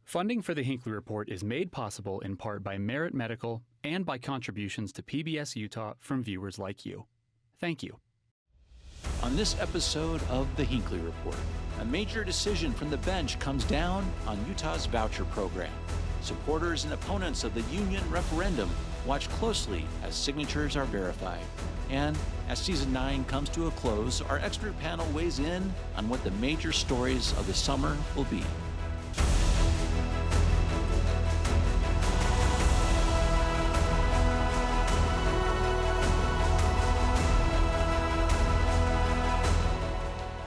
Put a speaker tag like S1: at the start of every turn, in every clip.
S1: Funding for the Hinckley Report is made possible in part by Merit Medical and by contributions to PBS Utah from viewers like you. Thank you.
S2: On this episode of the Hinckley Report, a major decision from the bench comes down on Utah's voucher program. Supporters and opponents of the union referendum watch closely as signatures are verified. And as Season 9 comes to a close, our expert panel weighs in on what the major stories of the summer will be.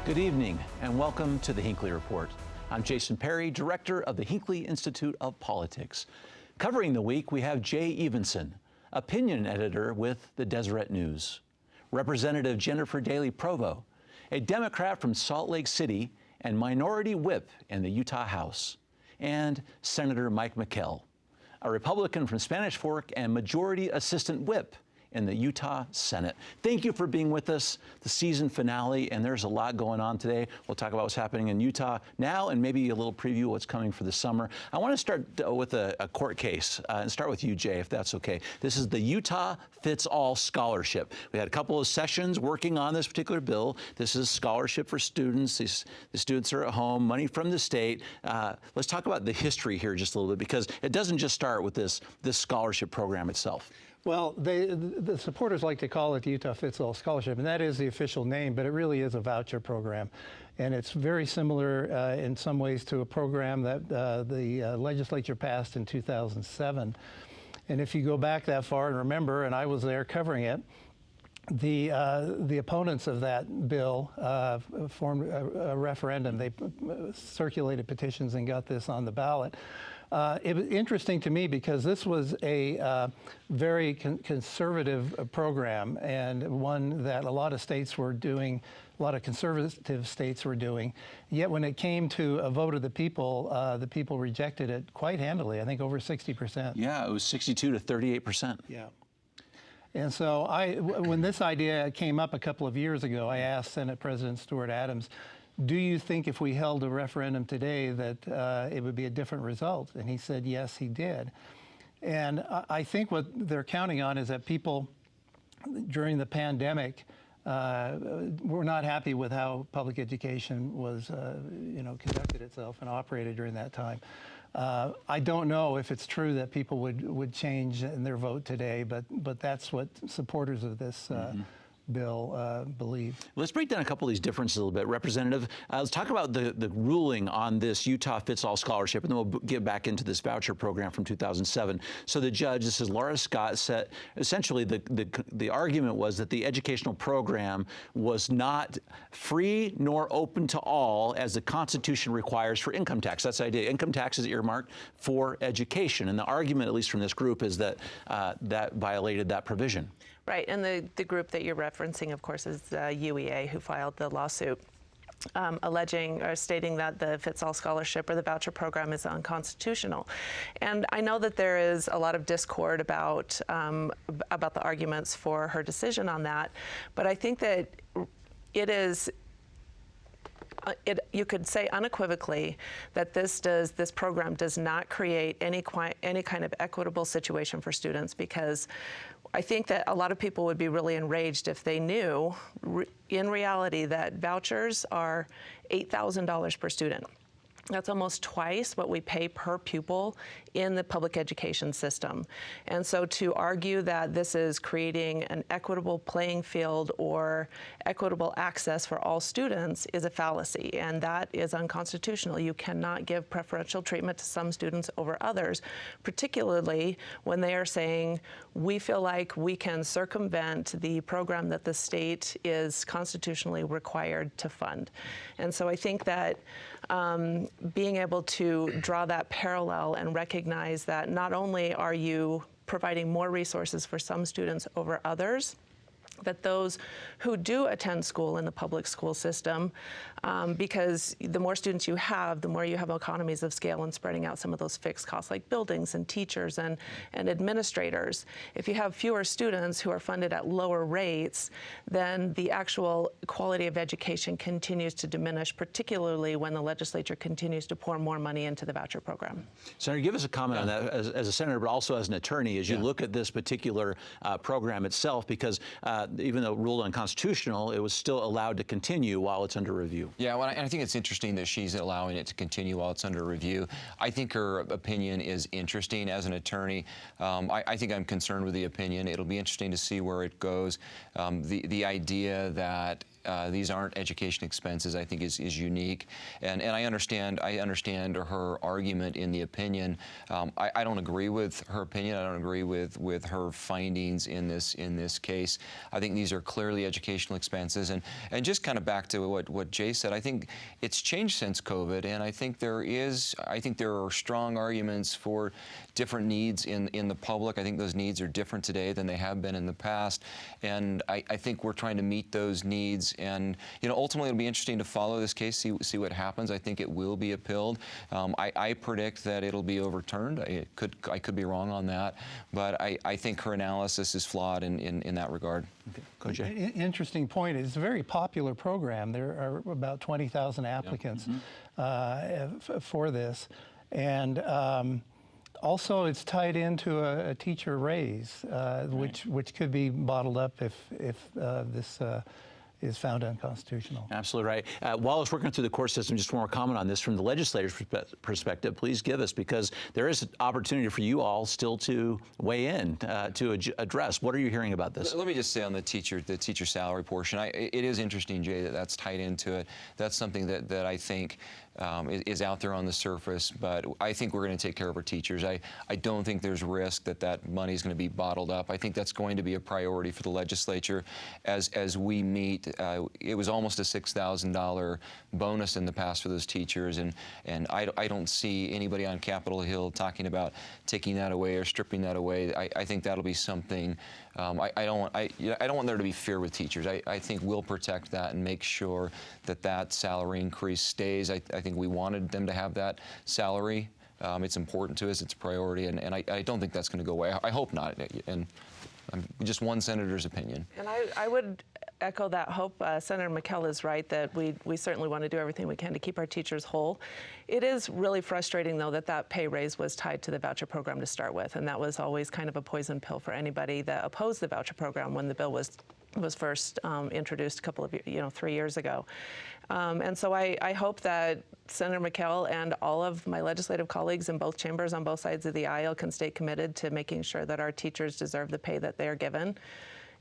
S2: Good evening and welcome to the Hinckley Report. I'm Jason Perry, director of the Hinckley Institute of Politics. Covering the week, we have Jay Evenson, opinion editor with the Deseret News, Representative Jennifer Daley Provo, a Democrat from Salt Lake City and minority whip in the Utah House, and Senator Mike McKell, a Republican from Spanish Fork and majority assistant whip in the Utah Senate. Thank you for being with us, the season finale, and there's a lot going on today. We'll talk about what's happening in Utah now and maybe a little preview of what's coming for the summer. I want to start with a court case and start with you, Jay, if that's okay. This is the Utah Fits All Scholarship. We had a couple of sessions working on this particular bill. This is scholarship for students. The students are at home, money from the state. Let's talk about the history here just a little bit, because it doesn't just start with this scholarship program itself.
S3: Well, the supporters like to call it the Utah Fits All Scholarship, and that is the official name, but it really is a voucher program. And it's very similar in some ways to a program that the legislature passed in 2007. And if you go back that far and remember, and I was there covering it, the opponents of that bill formed a referendum. They circulated petitions and got this on the ballot. It was interesting to me because this was a very conservative program, and one that a lot of states were doing, a lot of conservative states were doing. Yet when it came to a vote of the people rejected it quite handily, I think over 60%.
S2: Yeah, it was 62 to 38%.
S3: Yeah. And so when this idea came up a couple of years ago, I asked Senate President Stuart Adams, do you think if we held a referendum today that it would be a different result? And he said, yes, he did. And I think what they're counting on is that people during the pandemic were not happy with how public education was, conducted itself and operated during that time. I don't know if it's true that people would change in their vote today, but that's what supporters of this bill believe.
S2: Let's break down a couple of these differences a little bit. Representative, let's talk about the ruling on this Utah Fits All Scholarship, and then we'll get back into this voucher program from 2007. So the judge, this is Laura Scott, said essentially the argument was that the educational program was not free nor open to all as the Constitution requires for income tax. That's the idea. Income tax is earmarked for education, and the argument, at least from this group, is that that violated that provision.
S4: Right, and the group that you're referencing, of course, is UEA, who filed the lawsuit alleging or stating that the Fits All Scholarship or the voucher program is unconstitutional. And I know that there is a lot of discord about the arguments for her decision on that, but I think that it is. You could say unequivocally that this program does not create any kind of equitable situation for students, because I think that a lot of people would be really enraged if they knew in reality that vouchers are $8,000 per student. That's almost twice what we pay per pupil in the public education system. And so to argue that this is creating an equitable playing field or equitable access for all students is a fallacy, and that is unconstitutional. You cannot give preferential treatment to some students over others, particularly when they are saying, we feel like we can circumvent the program that the state is constitutionally required to fund. And so I think that being able to draw that parallel and recognize that not only are you providing more resources for some students over others, that those who do attend school in the public school system, because the more students you have, the more you have economies of scale in spreading out some of those fixed costs like buildings and teachers and administrators. If you have fewer students who are funded at lower rates, then the actual quality of education continues to diminish, particularly when the legislature continues to pour more money into the voucher program.
S2: Senator, give us a comment on that as a senator, but also as an attorney, as you look at this particular program itself, because even though ruled unconstitutional, it was still allowed to continue while it's under review.
S5: Yeah, well, and I think it's interesting that she's allowing it to continue while it's under review. I think her opinion is interesting as an attorney. I think I'm concerned with the opinion. It'll be interesting to see where it goes. The idea that these aren't education expenses, I think, is unique, and I understand her argument in the opinion. I don't agree with her opinion. I don't agree with her findings in this case. I think these are clearly educational expenses, and just kind of back to what Jay said. I think it's changed since COVID, and I think there are strong arguments for different needs in the public. I think those needs are different today than they have been in the past, and I think we're trying to meet those needs. And ultimately, it'll be interesting to follow this case, see what happens. I think it will be appealed. I predict that it'll be overturned. I could be wrong on that, but I think her analysis is flawed in that regard.
S2: Okay. Go, Jay.
S3: Interesting point. It's a very popular program. There are about 20,000 applicants for this, and also, it's tied into a teacher raise, which could be bottled up if this is found unconstitutional.
S2: Absolutely right. While it's working through the court system, just one more comment on this from the legislator's perspective. Please give us, because there is an opportunity for you all still to weigh in to address. What are you hearing about this?
S5: Let me just say on the teacher salary portion, it is interesting, Jay, that's tied into it. That's something that I think is out there on the surface, but I think we're going to take care of our teachers. I don't think there's risk that money is going to be bottled up. I think that's going to be a priority for the legislature as we meet. It was almost a $6,000 bonus in the past for those teachers, and I don't see anybody on Capitol Hill talking about taking that away or stripping that away. I think that'll be something. I don't want there to be fear with teachers. I think we'll protect that and make sure that salary increase stays. I think we wanted them to have that salary. It's important to us. It's a priority, and I don't think that's going to go away. I hope not. And just one senator's opinion.
S4: And I would echo that hope. Senator McKell is right that we certainly want to do everything we can to keep our teachers whole. It is really frustrating, though, that pay raise was tied to the voucher program to start with, and that was always kind of a poison pill for anybody that opposed the voucher program when the bill was first introduced a couple of 3 years ago. And so I hope that Senator McKell and all of my legislative colleagues in both chambers on both sides of the aisle can stay committed to making sure that our teachers deserve the pay that they are given.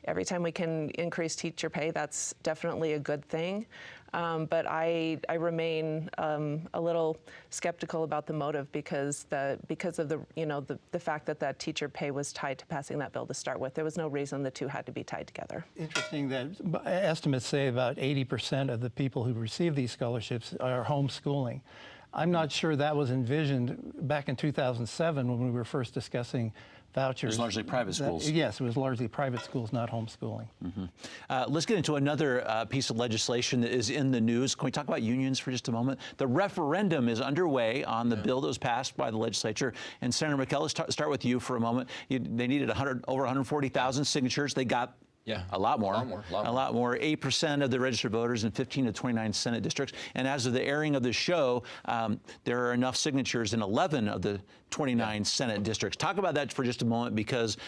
S4: Every time we can increase teacher pay, that's definitely a good thing. But I remain a little skeptical about the motive because of the fact that teacher pay was tied to passing that bill to start with. There was no reason the two had to be tied together.
S3: Interesting that estimates say about 80% of the people who receive these scholarships are homeschooling. I'm not sure that was envisioned back in 2007 when we were first discussing vouchers.
S2: It was largely private schools.
S3: Yes, it was largely private schools, not homeschooling.
S2: Let's get into another piece of legislation that is in the news. Can we talk about unions for just a moment? The referendum is underway on the bill that was passed by the legislature. And Senator McKell, let's start with you for a moment. They needed over 140,000 signatures. They got a lot more. 8% of the registered voters in 15 to 29 Senate districts. And as of the airing of the show, there are enough signatures in 11 of the 29 Senate districts. Talk about that for just a moment, because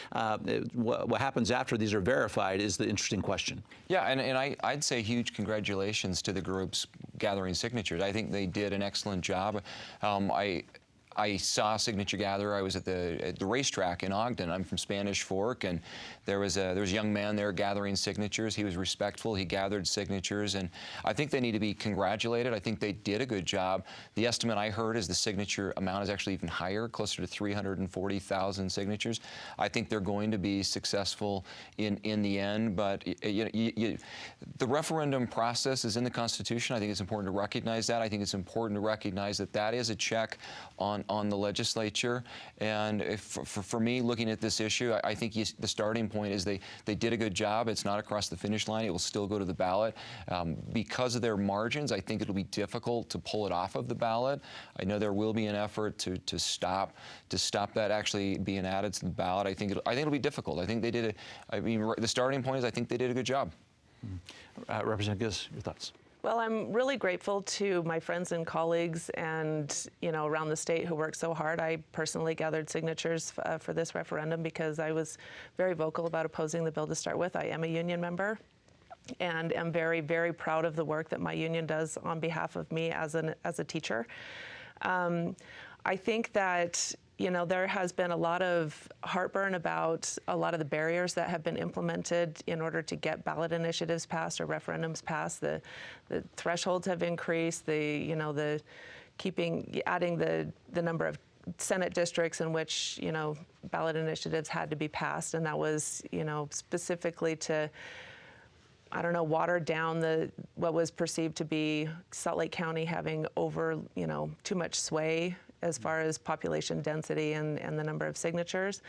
S2: what happens after these are verified is the interesting question.
S5: Yeah, and I'd say huge congratulations to the groups gathering signatures. I think they did an excellent job. I saw Signature Gatherer. I was at the racetrack in Ogden. I'm from Spanish Fork, and there was a young man there gathering signatures. He was respectful. He gathered signatures, and I think they need to be congratulated. I think they did a good job. The estimate I heard is the signature amount is actually even higher, closer to 340,000 signatures. I think they're going to be successful in the end, but the referendum process is in the Constitution. I think it's important to recognize that. I think it's important to recognize that is a check on on the legislature. And for me, looking at this issue, I think the starting point is they did a good job. It's not across the finish line. It will still go to the ballot. Because of their margins, I think it'll be difficult to pull it off of the ballot. I know there will be an effort to stop that actually being added to the ballot. I think it'll be difficult. I think they did the starting point is I think they did a good job.
S2: Representative Giz, your thoughts?
S4: Well, I'm really grateful to my friends and colleagues and, around the state who worked so hard. I personally gathered signatures for this referendum because I was very vocal about opposing the bill to start with. I am a union member and am very, very proud of the work that my union does on behalf of me as a teacher. I think that there has been a lot of heartburn about a lot of the barriers that have been implemented in order to get ballot initiatives passed or referendums passed. The thresholds have increased. Adding the number of Senate districts in which ballot initiatives had to be passed, and that was specifically to water down what was perceived to be Salt Lake County having over too much sway as far as population density and the number of signatures.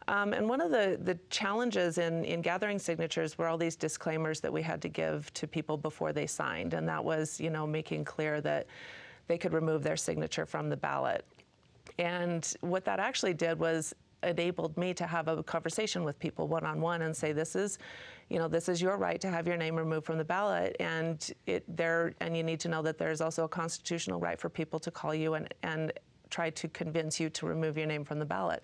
S4: And one of the challenges in gathering signatures were all these disclaimers that we had to give to people before they signed, and that was making clear that they could remove their signature from the ballot. And what that actually did was enabled me to have a conversation with people one-on-one and say, this is your right to have your name removed from the ballot, and you need to know that there's also a constitutional right for people to call you and try to convince you to remove your name from the ballot.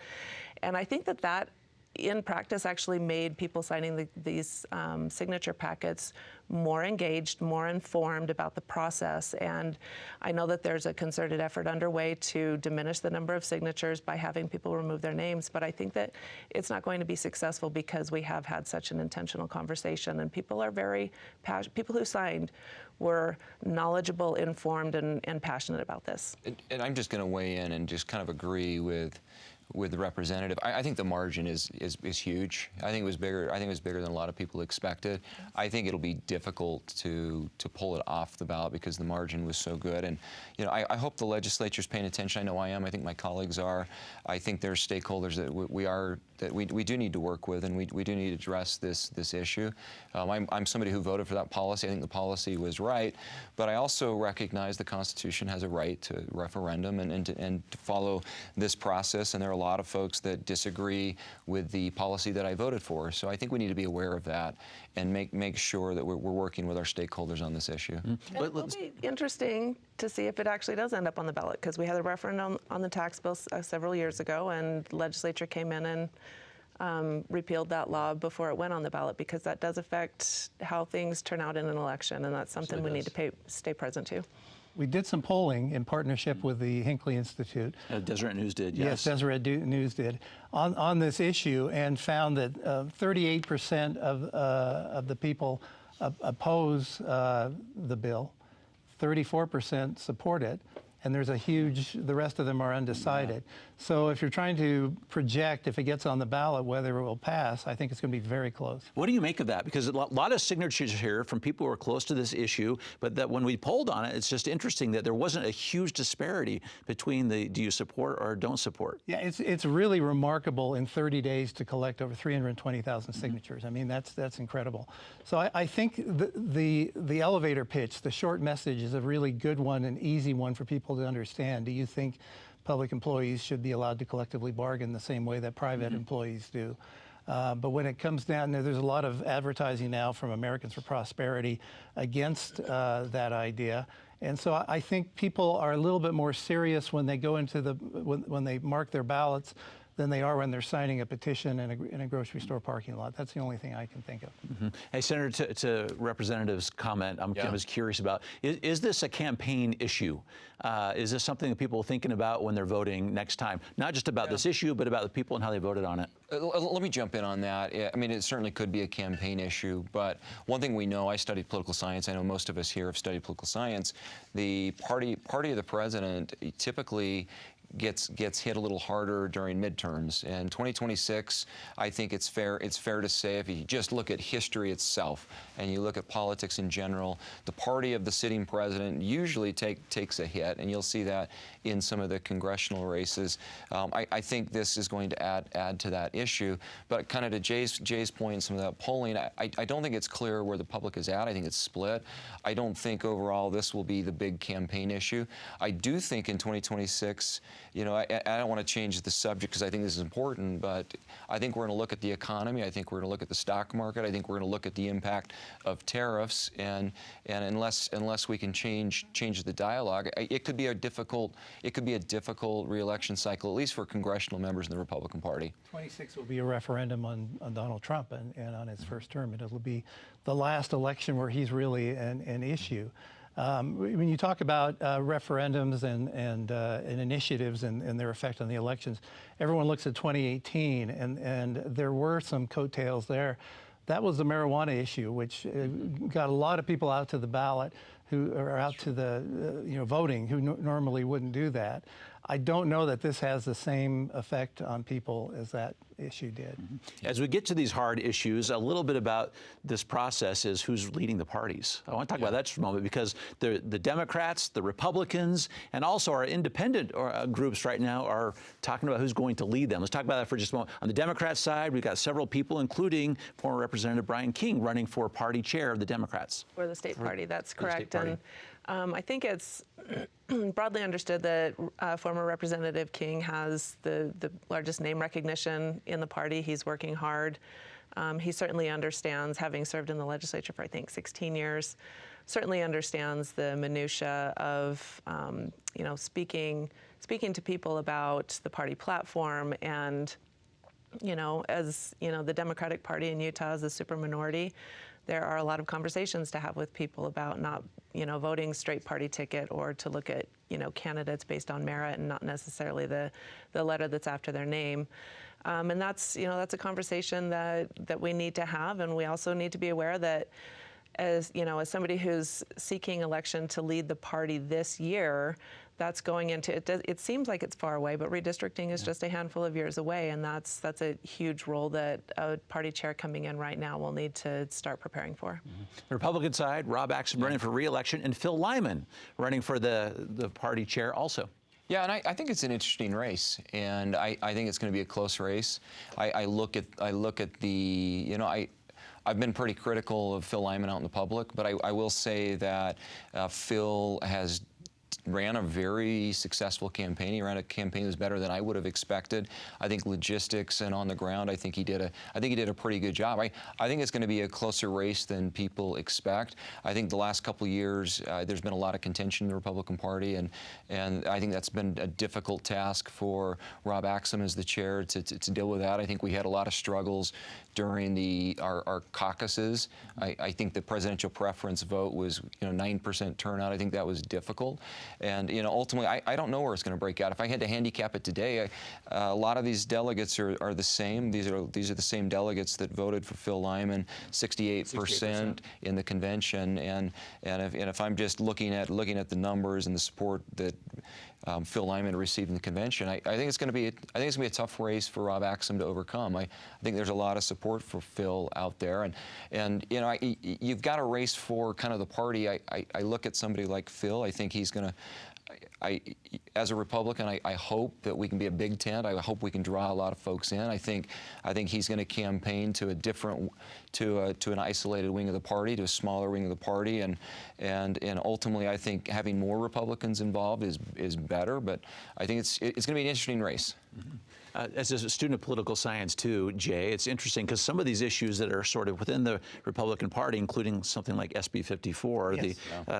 S4: And I think that in practice actually made people signing these signature packets more engaged, more informed about the process. And I know that there's a concerted effort underway to diminish the number of signatures by having people remove their names, but I think that it's not going to be successful because we have had such an intentional conversation, and people are very passionate. People who signed were knowledgeable, informed, and passionate about this.
S5: And I'm just going to weigh in and just kind of agree with the representative. I think the margin is huge. I think it was bigger. I think it was bigger than a lot of people expected. I think it'll be difficult to pull it off the ballot because the margin was so good. And I hope the legislature's paying attention. I know I am. I think my colleagues are. I think there's stakeholders that we do need to work with, and we do need to address this issue. I'm somebody who voted for that policy. I think the policy was right, but I also recognize the Constitution has a right to referendum and to follow this process. And there are a lot of folks that disagree with the policy that I voted for. So I think we need to be aware of that and make sure that we're working with our stakeholders on this issue.
S4: Mm-hmm. It will be interesting to see if it actually does end up on the ballot, because we had a referendum on the tax bill several years ago, and the legislature came in and repealed that law before it went on the ballot, because that does affect how things turn out in an election, and that's something we need to stay present to.
S3: We did some polling in partnership with the Hinckley Institute.
S2: Deseret News did, yes.
S3: Yes, Deseret News did, on this issue, and found that 38% of the people oppose the bill, 34% support it, and there's the rest of them are undecided. Yeah. So if you're trying to project if it gets on the ballot whether it will pass, I think it's going to be very close.
S2: What do you make of that? Because a lot of signatures here from people who are close to this issue, but that when we polled on it, it's just interesting that there wasn't a huge disparity between the do you support or don't support.
S3: Yeah, it's really remarkable in 30 days to collect over 320,000 signatures. I mean, that's incredible. So I think the elevator pitch, the short message, is a really good one, an easy one for people to understand. Do you think public employees should be allowed to collectively bargain the same way that private employees do? But when it comes down, there's a lot of advertising now from Americans for Prosperity against that idea. And so I think people are a little bit more serious when they go into when they mark their ballots than they are when they're signing a petition in a grocery store parking lot. That's the only thing I can think of.
S2: Mm-hmm. Hey, Senator, to Representative's comment, I was curious about, is this a campaign issue? Is this something that people are thinking about when they're voting next time? Not just about this issue, but about the people and how they voted on it.
S5: Let me jump in on that. I mean, it certainly could be a campaign issue, but one thing we know, I studied political science, I know most of us here have studied political science, the party of the president typically gets hit a little harder during midterms. And 2026, I think it's fair to say, if you just look at history itself and you look at politics in general, the party of the sitting president usually takes a hit, and you'll see that in some of the congressional races. I think this is going to add to that issue. But kind of to Jay's point and some of that polling, I don't think it's clear where the public is at. I think it's split. I don't think overall this will be the big campaign issue. I do think in 2026, you know, I don't want to change the subject because I think this is important, but I think we're going to look at the economy. I think we're going to look at the stock market. I think we're going to look at the impact of tariffs, and unless we can change the dialogue, it could be a difficult re-election cycle, at least for congressional members in the Republican Party.
S3: 26 will be a referendum on Donald Trump and on his first term. It'll be the last election where he's really an issue. When you talk about referendums and initiatives and their effect on the elections, everyone looks at 2018, and there were some coattails there. That was the marijuana issue, which got a lot of people out to the ballot who are out to the voting who normally wouldn't do that. I don't know that this has the same effect on people as that issue did.
S2: As we get to these hard issues, a little bit about this process is who's leading the parties. I want to talk about that just for a moment, because the Democrats, the Republicans, and also our independent groups right now are talking about who's going to lead them. Let's talk about that for just a moment. On the Democrat side, we've got several people, including former Representative Brian King, running for party chair of the Democrats.
S4: For the state party, that's correct.
S2: Party.
S4: And I think it's broadly understood that former Representative King has the largest name recognition in the party. He's working hard. He certainly understands, having served in the legislature for, I think, 16 years, certainly understands the minutia of, speaking to people about the party platform. And, as the Democratic Party in Utah is a super minority, there are a lot of conversations to have with people about not, voting straight party ticket, or to look at, candidates based on merit and not necessarily the letter that's after their name. And that's a conversation that we need to have. And we also need to be aware that as somebody who's seeking election to lead the party this year, that's going into it. It seems like it's far away, but redistricting is just a handful of years away, and that's a huge role that a party chair coming in right now will need to start preparing for.
S2: The Republican side, Rob Axsom running for re-election, and Phil Lyman running for the party chair also.
S5: Yeah, and I think it's an interesting race, and I think it's going to be a close race. I look at the I've been pretty critical of Phil Lyman out in the public, but I will say that Phil ran a very successful campaign. He ran a campaign that was better than I would have expected. I think logistics and on the ground, I think he did a pretty good job. I think it's going to be a closer race than people expect. I think the last couple of years, there's been a lot of contention in the Republican Party, and I think that's been a difficult task for Rob Axsom as the chair to deal with that. I think we had a lot of struggles during our caucuses. I think the presidential preference vote was 9% turnout. I think that was difficult. And ultimately, I don't know where it's going to break out. If I had to handicap it today, a lot of these delegates are the same. These are the same delegates that voted for Phil Lyman, 68% in the convention. And if I'm just looking at the numbers and the support that Phil Lyman received in the convention, I think it's going to be a tough race for Rob Axsom to overcome. I think there's a lot of support for Phil out there, and you've got a race for kind of the party. I look at somebody like Phil. I think he's going to. As a Republican, I hope that we can be a big tent. I hope we can draw a lot of folks in. I think he's going to campaign to an isolated wing of the party, to a smaller wing of the party, and ultimately, I think having more Republicans involved is better. But I think it's going to be an interesting race.
S2: Mm-hmm. As a student of political science, too, Jay, it's interesting because some of these issues that are sort of within the Republican Party, including something like SB 54,
S3: yes.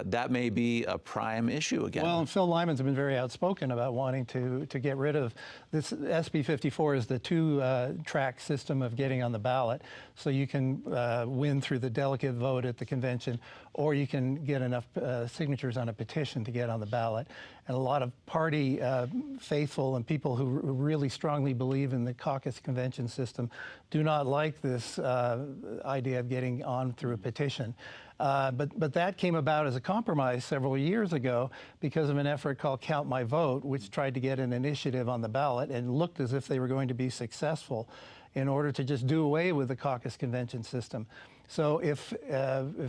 S2: That may be a prime issue again.
S3: Well, and Phil Lyman's been very outspoken about wanting to get rid of this. SB 54 is the two-track system of getting on the ballot, so you can win through the delegate vote at the convention, or you can get enough signatures on a petition to get on the ballot. And a lot of party faithful and people who really strongly believe in the caucus convention system do not like this idea of getting on through a petition. But that came about as a compromise several years ago because of an effort called Count My Vote, which tried to get an initiative on the ballot and looked as if they were going to be successful in order to just do away with the caucus convention system. So if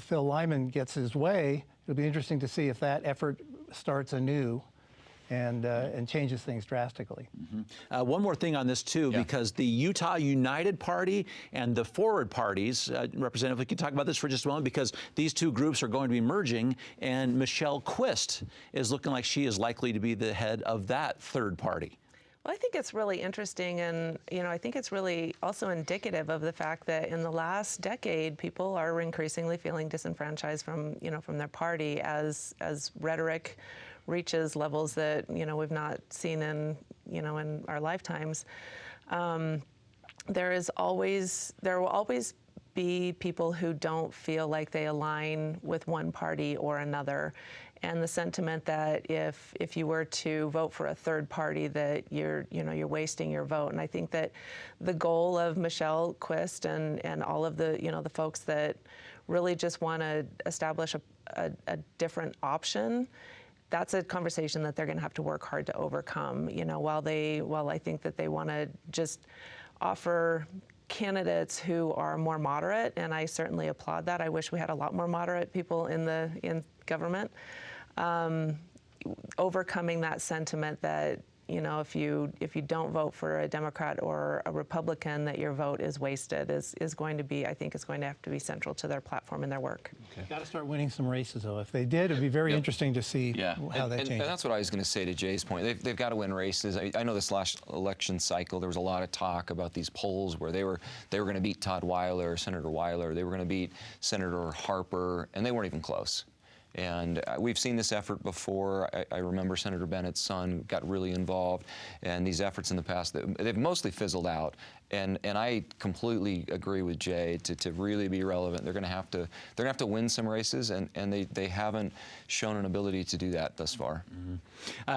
S3: Phil Lyman gets his way, it'll be interesting to see if that effort starts anew and changes things drastically.
S2: One more thing on this, too, because the Utah United Party and the Forward parties, Representative, we can talk about this for just a moment, because these two groups are going to be merging, and Michelle Quist is looking like she is likely to be the head of that third party.
S4: Well, I think it's really interesting, and I think it's really also indicative of the fact that in the last decade, people are increasingly feeling disenfranchised from their party as rhetoric reaches levels that we've not seen in our lifetimes. There will always be people who don't feel like they align with one party or another. And the sentiment that if you were to vote for a third party, that you're wasting your vote. And I think that the goal of Michelle Quist and all of the the folks that really just want to establish a different option, that's a conversation that they're going to have to work hard to overcome. While I think that they want to just offer candidates who are more moderate, and I certainly applaud that. I wish we had a lot more moderate people in government. Overcoming that sentiment that if you don't vote for a Democrat or a Republican, that your vote is wasted is going to be, I think, is going to have to be central to their platform and their work.
S3: Okay. Got to start winning some races, though. If they did, it'd be very interesting to see how that changes.
S5: And that's what I was going to say to Jay's point. They've got to win races. I know this last election cycle, there was a lot of talk about these polls where they were going to beat Todd Weiler, Senator Weiler. They were going to beat Senator Harper, and they weren't even close. And we've seen this effort before. I remember Senator Bennett's son got really involved, and these efforts in the past, they've mostly fizzled out. And I completely agree with Jay. To really be relevant, they're going to have to win some races, and they haven't shown an ability to do that thus far.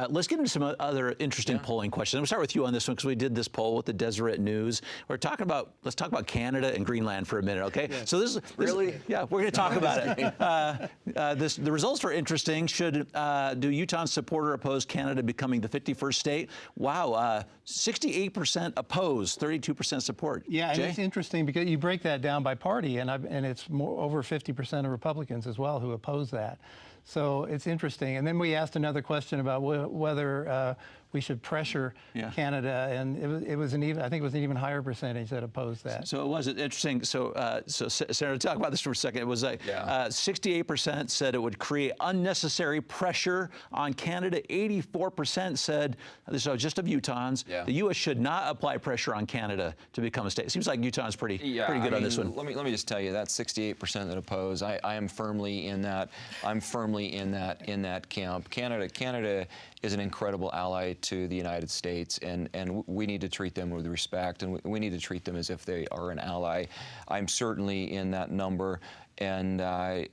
S2: Let's get into some other interesting polling questions. We'll start with you on this one because we did this poll with the Deseret News. Let's talk about Canada and Greenland for a minute, okay?
S3: Yes.
S2: So this
S5: really,
S2: we're going to talk about it. The results were interesting. Do Utahns support or oppose Canada becoming the 51st state? Wow, 68% oppose, 32% support.
S3: Yeah, and
S2: Jay?
S3: it's interesting because you break that down by party, and it's over 50% of Republicans as well who oppose that. So it's interesting. And then we asked another question about whether we should pressure Canada, and it was I think it was an even higher percentage that opposed that.
S2: So it was interesting. So Senator, talk about this for a second. It was 68% said it would create unnecessary pressure on Canada. 84% said, this is just of Utahns, the U.S. should not apply pressure on Canada to become a state. It seems like Utahns pretty good on this one.
S5: Let me just tell you, that 68% that oppose, I am firmly in that. I'm firmly in that camp. Canada is an incredible ally to the United States, and we need to treat them with respect, and we need to treat them as if they are an ally. I'm certainly in that number, and I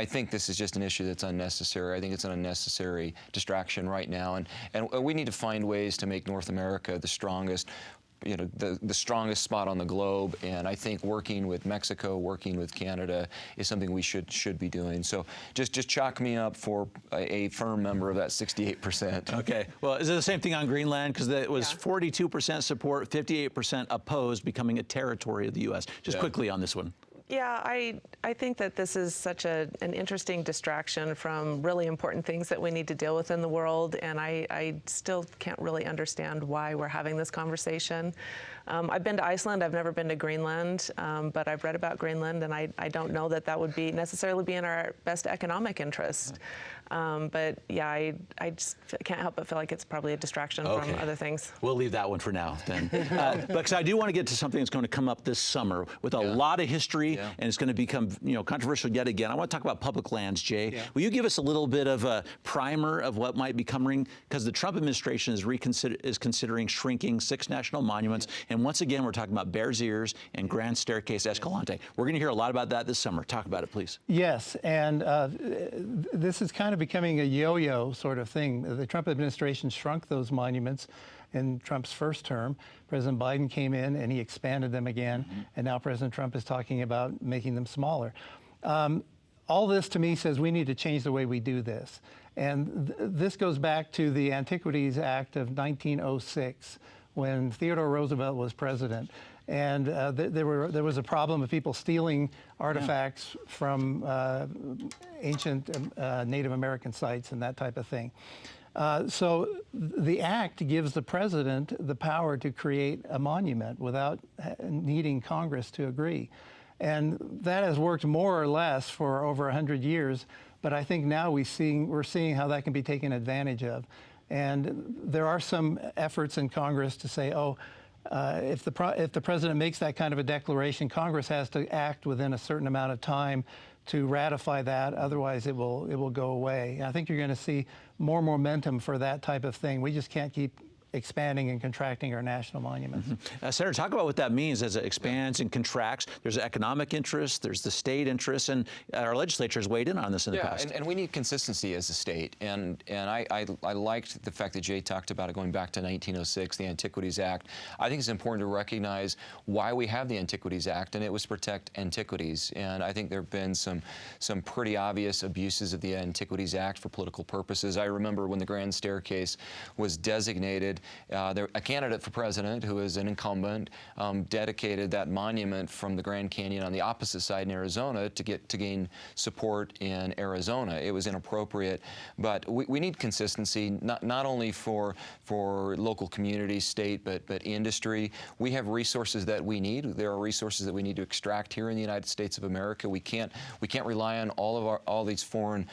S5: think this is just an issue that's unnecessary. I think it's an unnecessary distraction right now, and we need to find ways to make North America the strongest, the strongest spot on the globe. And I think working with Mexico, working with Canada is something we should be doing. So just chalk me up for a firm member of that 68%.
S2: Okay. Well, is it the same thing on Greenland? Because it was 42% support, 58% opposed becoming a territory of the U.S. Just quickly on this one.
S4: Yeah, I think that this is such an interesting distraction from really important things that we need to deal with in the world, and I still can't really understand why we're having this conversation. I've been to Iceland, I've never been to Greenland, but I've read about Greenland, and I don't know that would necessarily be in our best economic interest. But yeah, I just can't help but feel like it's probably a distraction from other things.
S2: We'll leave that one for now then. Because I do want to get to something that's going to come up this summer with a lot of history, and it's going to become controversial yet again. I want to talk about public lands, Jay. Yeah. Will you give us a little bit of a primer of what might be coming? Because the Trump administration is considering shrinking 6 national monuments, and once again we're talking about Bears Ears and Grand Staircase Escalante. We're going to hear a lot about that this summer. Talk about it, please.
S3: Yes, and this is kind of becoming a yo-yo sort of thing. The Trump administration shrunk those monuments in Trump's first term. President Biden came in and he expanded them again, and now President Trump is talking about making them smaller. all this to me says we need to change the way we do this. And this goes back to the Antiquities Act of 1906, when Theodore Roosevelt was president. And there was a problem of people stealing artifacts from ancient Native American sites and that type of thing. So the act gives the president the power to create a monument without needing Congress to agree. And that has worked more or less for over 100 years, but I think now we're seeing how that can be taken advantage of. And there are some efforts in Congress to say, if the president makes that kind of a declaration, Congress has to act within a certain amount of time to ratify that. Otherwise, it will go away. And I think you're going to see more momentum for that type of thing. We just can't keep expanding and contracting our national monuments.
S2: Senator, talk about what that means as it expands and contracts. There's economic interest, there's the state interest, and our legislature has weighed in on this in the past.
S5: And we need consistency as a state. And I liked the fact that Jay talked about it going back to 1906, the Antiquities Act. I think it's important to recognize why we have the Antiquities Act, and it was to protect antiquities. And I think there have been some pretty obvious abuses of the Antiquities Act for political purposes. I remember when the Grand Staircase was designated, a candidate for president who is an incumbent dedicated that monument from the Grand Canyon on the opposite side in Arizona to gain support in Arizona. It was inappropriate, but we need consistency not only for local communities, state, but industry. We have resources that we need. There are resources that we need to extract here in the United States of America. We can't rely on all these foreign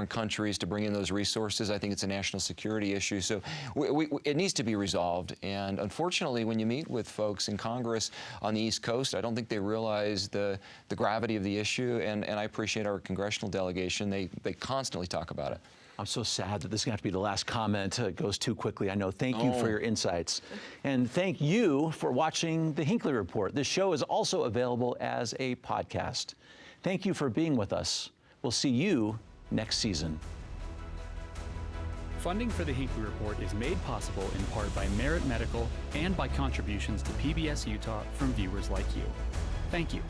S5: countries to bring in those resources. I think it's a national security issue. So it needs to be resolved. And unfortunately, when you meet with folks in Congress on the East Coast, I don't think they realize the gravity of the issue. And I appreciate our congressional delegation. They constantly talk about it.
S2: I'm so sad that this is going to have to be the last comment. It goes too quickly, I know. Thank you for your insights. And thank you for watching The Hinckley Report. This show is also available as a podcast. Thank you for being with us. We'll see you next season.
S1: Funding for the Hinckley Report is made possible in part by Merit Medical and by contributions to PBS Utah from viewers like you. Thank you.